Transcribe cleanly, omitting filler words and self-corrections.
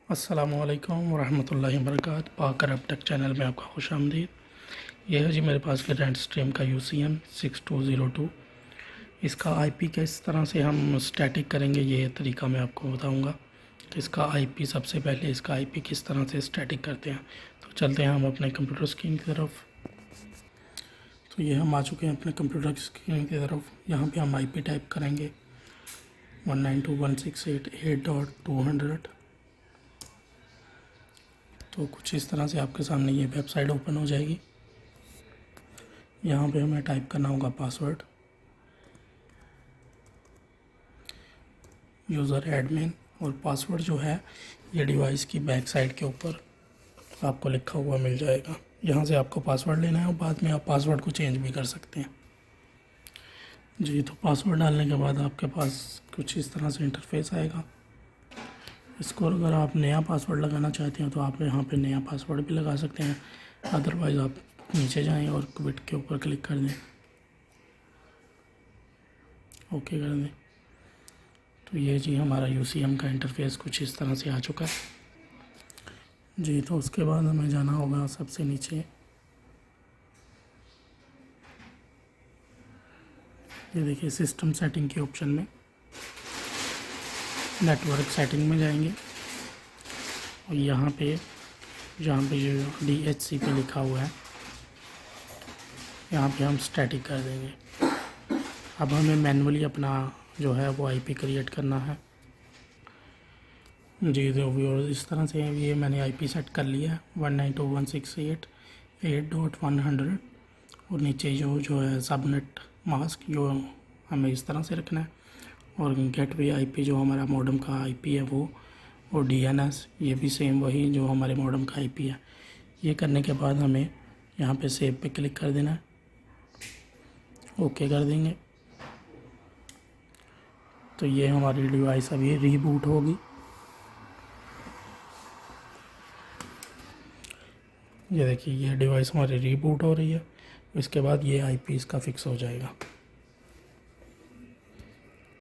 अस्सलामुअलैकुम वरहमतुल्लाहि वबरकातुहू। पाक अरब टेक चैनल में आपका खुश आमदीद। यह है जी मेरे पास रेंट स्ट्रीम का UCM 6202। इसका IP किस तरह से हम स्टैटिक करेंगे ये तरीका मैं आपको बताऊंगा कि इसका IP सबसे पहले इसका IP किस तरह से स्टैटिक करते हैं। तो चलते हैं हम अपने कंप्यूटर स्क्रीन की तरफ। तो ये हम आ चुके हैं अपने कंप्यूटर स्क्रीन की तरफ। यहाँ पे हम IP टाइप करेंगे 192.168.8.200। तो कुछ इस तरह से आपके सामने ये वेबसाइट ओपन हो जाएगी। यहाँ पे हमें टाइप करना होगा पासवर्ड, यूज़र एडमिन, और पासवर्ड जो है ये डिवाइस की बैक साइड के ऊपर आपको लिखा हुआ मिल जाएगा। यहाँ से आपको पासवर्ड लेना है और बाद में आप पासवर्ड को चेंज भी कर सकते हैं जी। तो पासवर्ड डालने के बाद आपके पास कुछ इस तरह से इंटरफेस आएगा। इसको अगर आप नया पासवर्ड लगाना चाहते हैं तो आप यहाँ पे नया पासवर्ड भी लगा सकते हैं। अदरवाइज़ आप नीचे जाएं और क्विट के ऊपर क्लिक कर दें, ओके कर दें। तो ये जी हमारा UCM का इंटरफेस कुछ इस तरह से आ चुका है जी। तो उसके बाद हमें जाना होगा सबसे नीचे, ये देखिए सिस्टम सेटिंग के ऑप्शन में नेटवर्क सेटिंग में जाएंगे और यहाँ पे जहाँ पे जो DHCP लिखा हुआ है यहाँ पे हम स्टैटिक कर देंगे। अब हमें मैनुअली अपना जो है वो IP क्रिएट करना है जी। तो व्यूअर्स इस तरह से ये मैंने IP सेट कर लिया है 192.168.8.100 और नीचे जो है सबनेट मास्क जो हमें इस तरह से रखना है और गेटवे IP जो हमारा मॉडेम का IP है वो और DNS ये भी सेम वही जो हमारे मॉडेम का IP है। ये करने के बाद हमें यहाँ पे सेव पे क्लिक कर देना है, ओके कर देंगे। तो ये हमारी डिवाइस अभी रीबूट होगी। ये देखिए ये डिवाइस हमारी रीबूट हो रही है। इसके बाद ये IP इसका फिक्स हो जाएगा।